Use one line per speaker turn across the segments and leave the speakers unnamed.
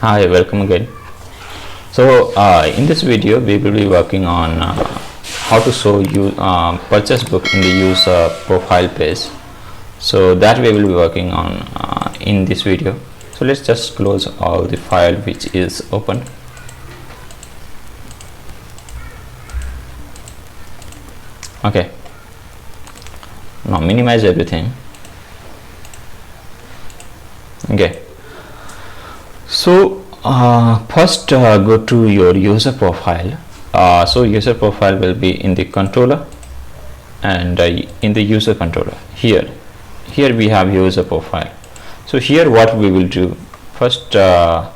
Hi, welcome again. So in this video we will be working on how to show you purchase book in the user profile page. So that we will be working on in this video. So let's just close all the file which is open. Okay, now minimize everything. Okay, so first go to your user profile. So user profile will be in the controller, and in the user controller here we have user profile. So here what we will do, first call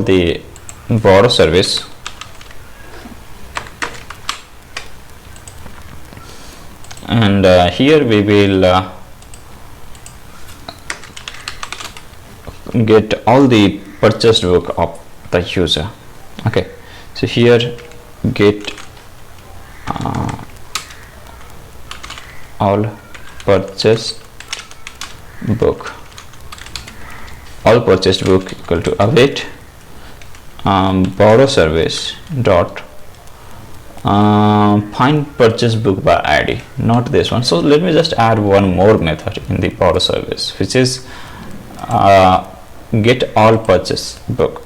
the borrow service, and here we will get all the purchased book of the user. Okay, so here get all purchased book, equal to await borrow service dot find purchase book by ID, not this one. So let me just add one more method in the borrow service, which is get all purchase book,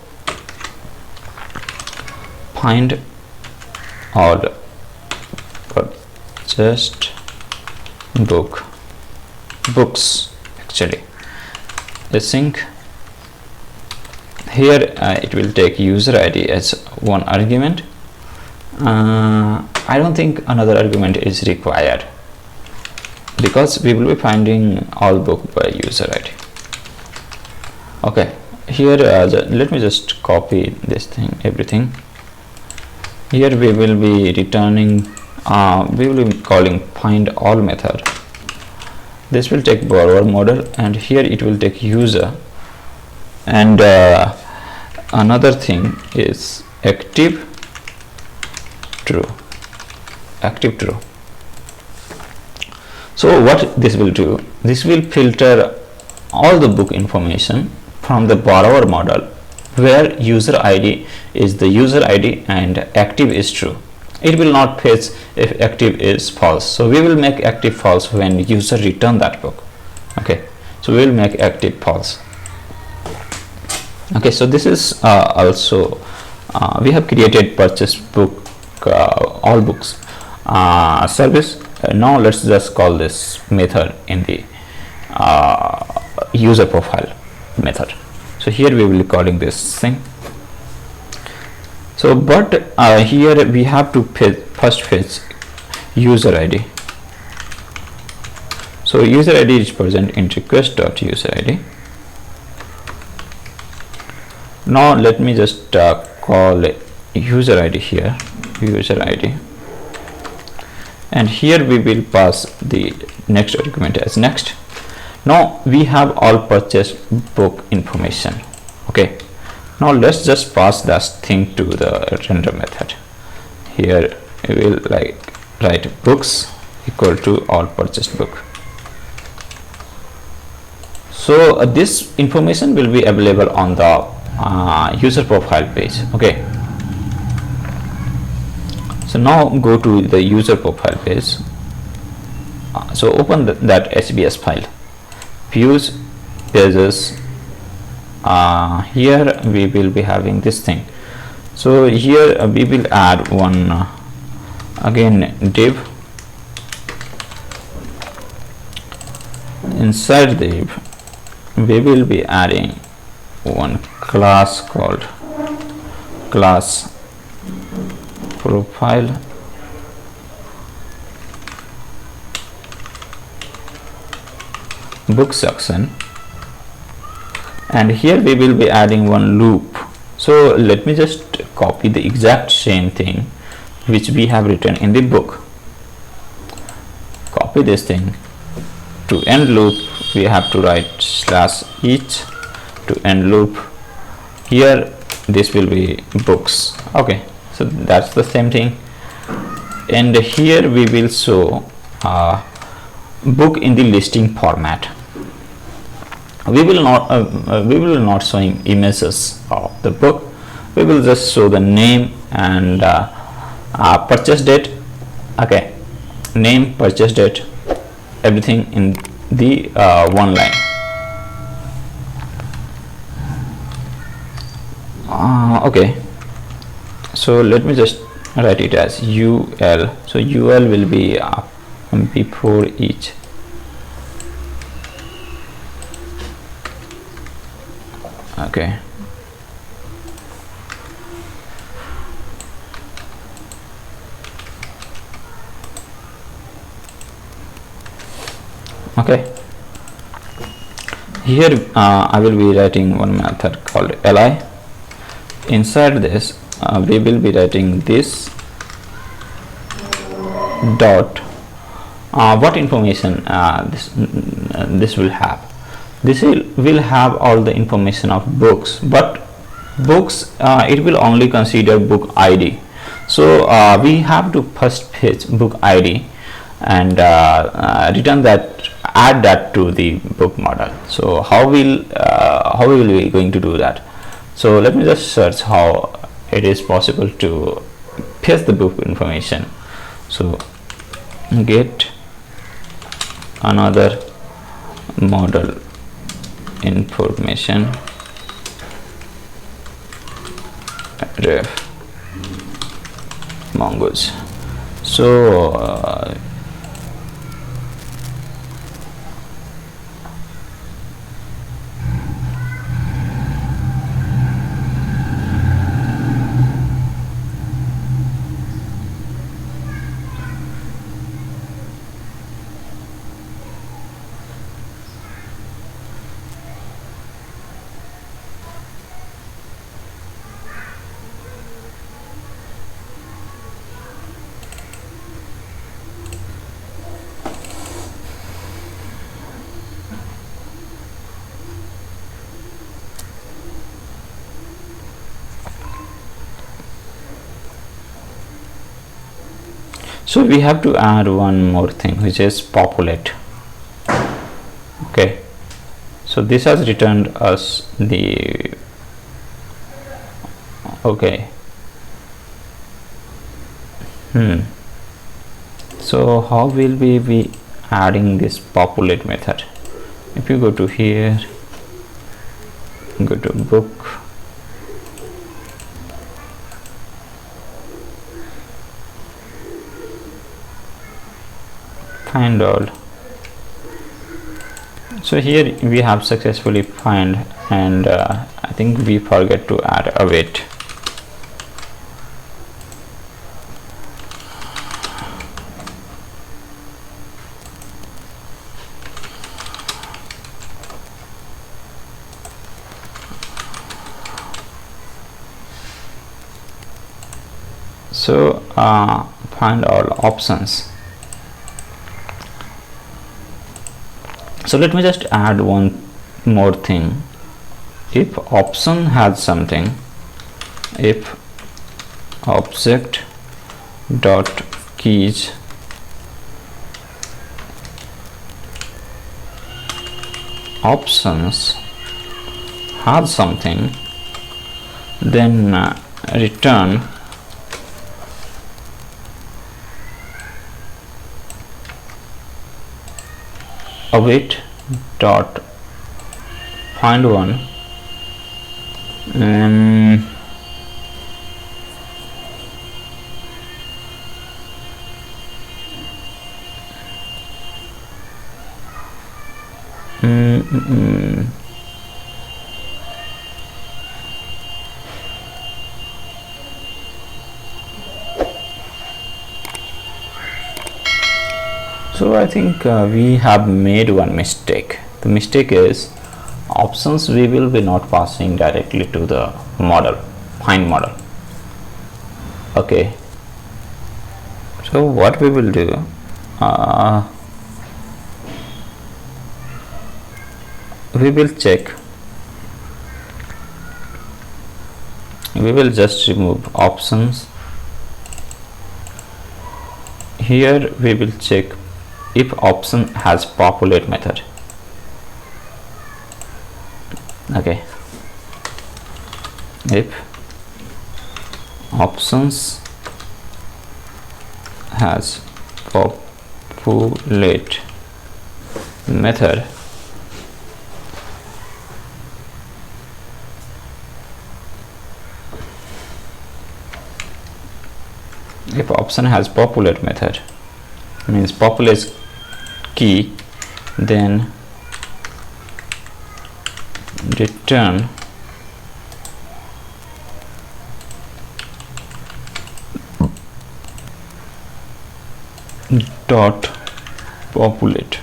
find all purchased books actually async. Here it will take user ID as one argument. I don't think another argument is required because we will be finding all book by user ID. Okay, here let me just copy this thing, everything. Here we will be returning we will be calling findAll method. This will take borrower model, and here it will take user, and another thing is active true. So what this will do, this will filter all the book information from the borrower model where user ID is the user ID and active is true. It will not fetch if active is false. So we will make active false when user return that book. Okay, so we will make active false. Okay, so this is also we have created purchase book all books service. Now let's just call this method in the user profile method. So here we will be calling this thing. So but here we have to first fetch user ID. So user ID is present in request.user ID. Now let me just call user ID here, user ID, and here we will pass the next argument as next. Now we have all purchase book information. Okay, now let's just pass that thing to the render method. Here we will write books equal to all purchased book. So this information will be available on the user profile page. Okay, so now go to the user profile page. So open that HBS file, views, pages. Here we will be having this thing. So here we will add one again div. Inside div we will be adding one class called class profile book section, and here we will be adding one loop. So let me just copy the exact same thing which we have written in the book. Copy this thing to end loop. We have to write /each to end loop. Here this will be books. Okay, so that's the same thing, and here we will show book in the listing format. We will not showing images of the book. We will just show the name and purchase date. Okay, name, purchase date, everything in the one line. Okay, so let me just write it as UL. So UL will be before each. Okay, okay. Here I will be writing one method called li. Inside this we will be writing this dot what information this will have. This will have all the information of books, but books it will only consider book ID. So we have to first fetch book ID and return that, add that to the book model. So how we will be going to do that? So let me just search how it is possible to fetch the book information. So get another model information ref mongoose. So so we have to add one more thing, which is populate. Okay, so this has returned us the okay. So how will we be adding this populate method? If you go to here, go to book, findAll. So here we have successfully find, and I think we forget to add await. So find all options. So let me just add one more thing. If option has something, if object dot keys options has something, then return await dot find one. So I think we have made one mistake. The mistake is options we will be not passing directly to the model, find model. Okay, so what we will do, we will check, we will just remove options. Here we will check if option has populate method. Okay, if options has populate method, if option has populate method means populate key, then return dot populate,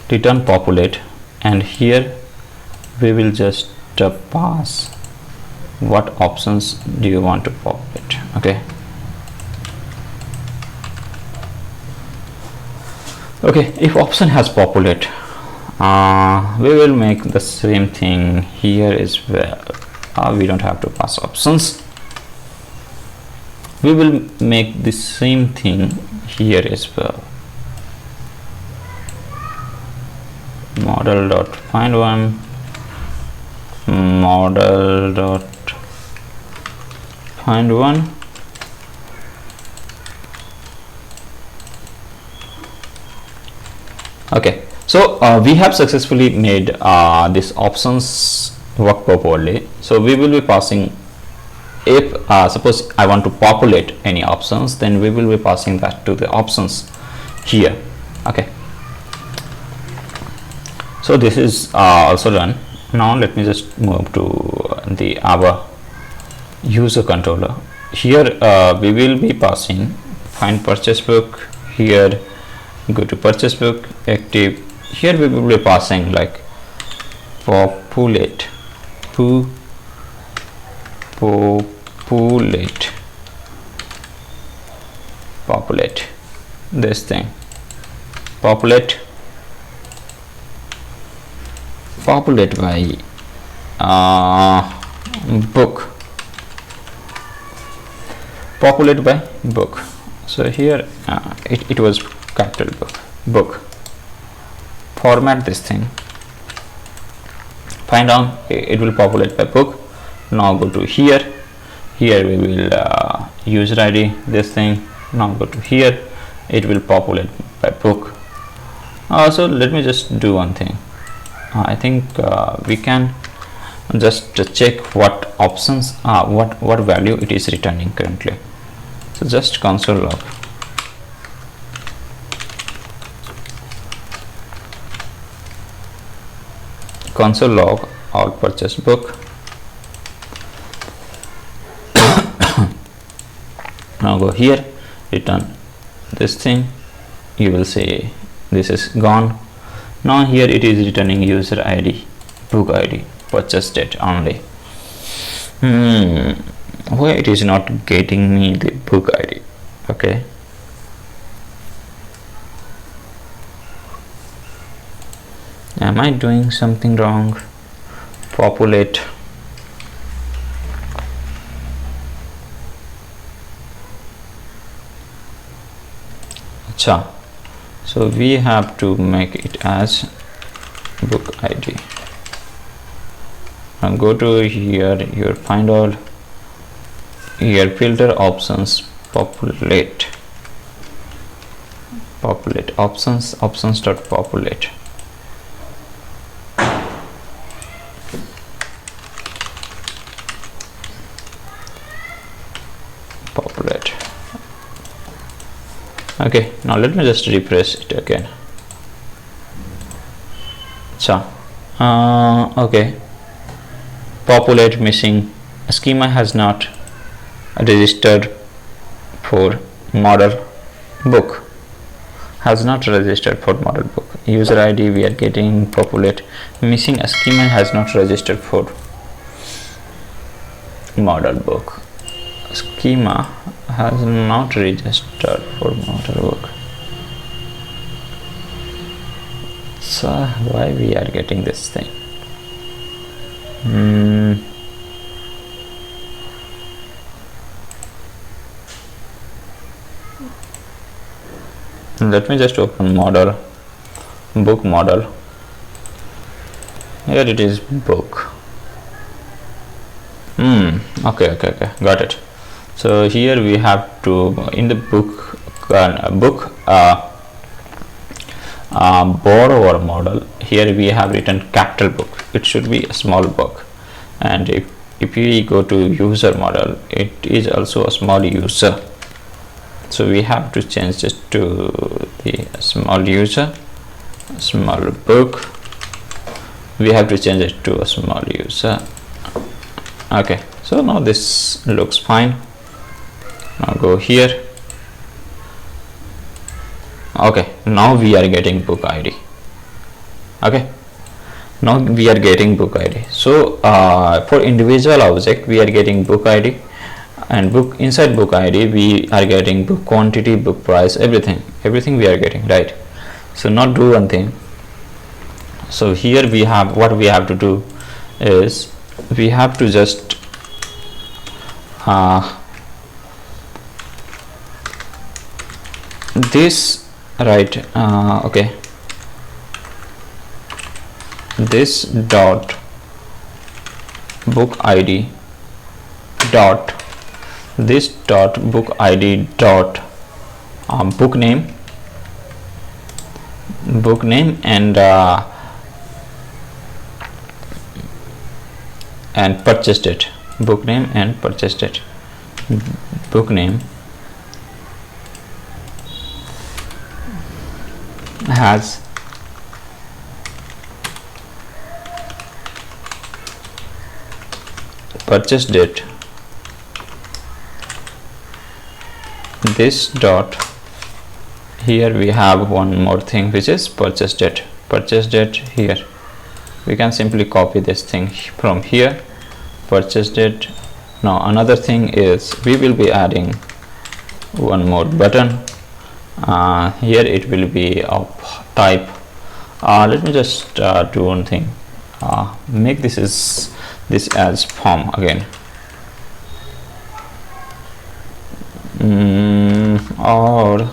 return populate, and here we will just pass what options do you want to populate. Okay, if option has populate, we will make the same thing here as well. We don't have to pass options, we will make the same thing here as well. Model dot find one, model dot find one, okay. So we have successfully made this options work properly. So we will be passing, if suppose I want to populate any options, then we will be passing that to the options here. Okay, so this is also done. Now let me just move to our user controller. Here we will be passing find purchase book. Here go to purchase book active. Here we will be passing like populate populate this thing, populate by book, populate by book. So here it was capital book. Format this thing, find on, it will populate by book. Now go to here we will user ID this thing. Now go to here, it will populate by book. So let me just do one thing. I think we can just check what options what value it is returning currently. So just console log, all purchase book. Now go here, return this thing, you will say this is gone. Now here it is returning user ID, book ID, purchase date only. Why it is not getting me the book ID? Okay, am I doing something wrong? Populate, acha. So we have to make it as book ID. Now go to here, your findAll, here filter options, populate options dot populate. Okay, now let me just refresh it again. So okay, populate missing, schema has not registered for model book, user ID we are getting populate, missing schema has not registered for model book, schema has not registered for model book. So why we are getting this thing? Let me just open model, book model. Here it is, book. Okay, got it. So here we have to, in the book borrower model, here we have written capital book. It should be a small book. And if we go to user model, it is also a small user. So we have to change this to the small user, small book. We have to change it to a small user. Okay, so now this looks fine. Now go here. Okay, now we are getting book ID. Okay, now we are getting book ID. So for individual object we are getting book ID, and book inside book ID we are getting book quantity, book price, everything we are getting, right? So now do one thing. So here we have, what we have to do is we have to just this, right? Okay, this dot book ID dot this dot book ID dot book name and purchase date, book name and purchase date. Book name has purchase date, this dot, here we have one more thing which is purchase date. Here we can simply copy this thing from here, purchase date. Now another thing is we will be adding one more button. Here it will be of type, let me just do one thing, make this as form again, or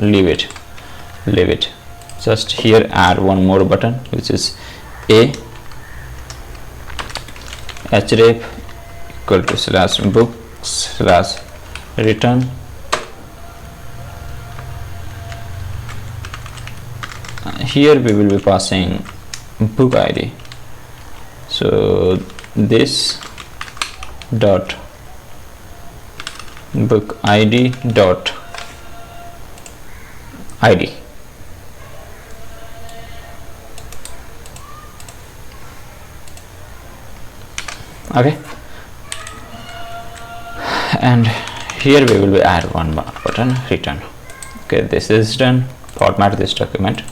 leave it. Just here add one more button which is a href equal to slash book slash return. Here we will be passing book ID. So this dot book ID dot ID. Okay, and here we will be add one button, return. Okay, this is done. Format this document.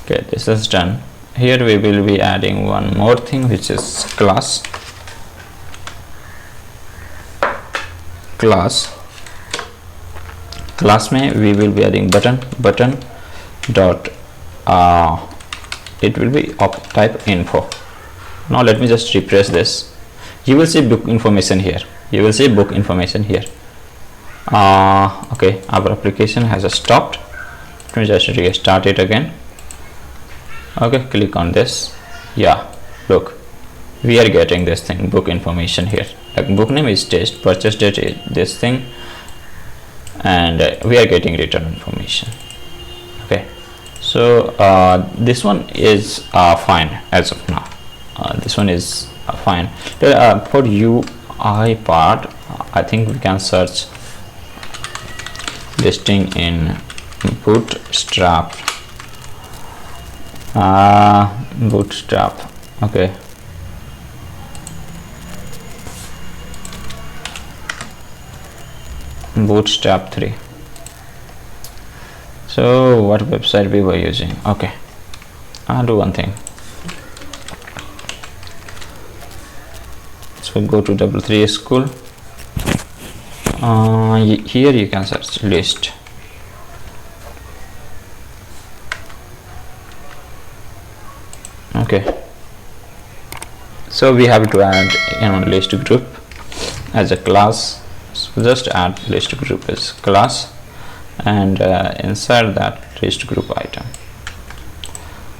Okay, this is done. Here we will be adding one more thing which is class में we will be adding button dot it will be of type info. Now let me just refresh this. You will see book information here. Okay, our application has stopped. Let me just restart it again. Okay, click on this. Yeah, look, we are getting this thing, book information here. Like book name is test, purchase date is this thing, and we are getting return information. Okay, so this one is fine as of now. This one is fine. For UI part, I think we can search listing in Bootstrap. Okay, Bootstrap 3. So what website we were using? Okay, I'll do one thing. So go to W3 school. Here you can search list. Okay, so we have to add list group as a class. So just add list group as class, and inside that list group item,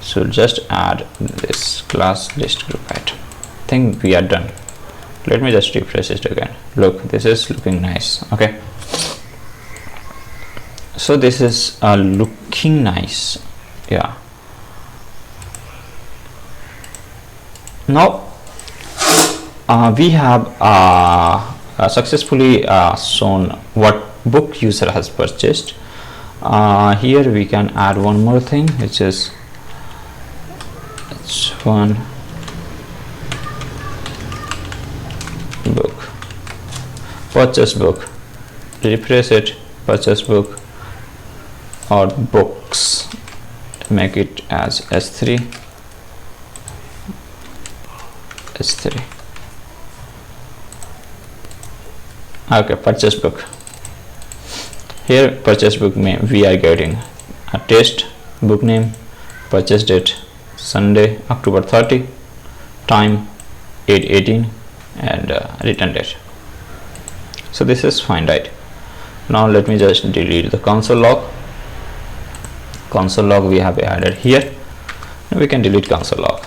so just add this class list group item. I think we are done. Let me just refresh it again. Look, this is looking nice. Okay, so this is looking nice. Yeah, now we have successfully shown what book user has purchased. Here we can add one more thing, which is one book, purchase book. Refresh it, purchase book or books, make it as S3. Okay, purchase book. Here purchase book name, we are getting a test book name, purchase date Sunday October 30, time 8:18, and return date. So this is fine, right? Now let me just delete the console log. Console log we have added here. We can delete console log.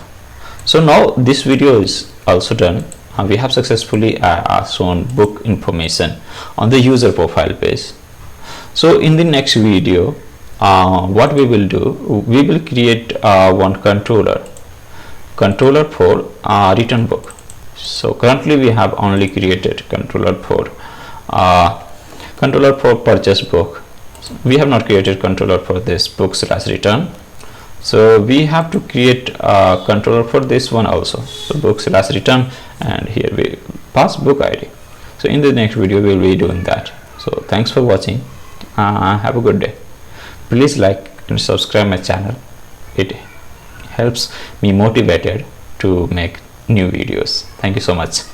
So now this video is also done. We have successfully shown book information on the user profile page. So in the next video, what we will do, we will create one controller for return book. So currently we have only created controller for purchase book. We have not created controller for this book/return. So we have to create a controller for this one also. So book/return, and here we pass book ID. So in the next video we will be doing that. So thanks for watching. Have a good day. Please like and subscribe my channel. It helps me motivated to make new videos. Thank you so much.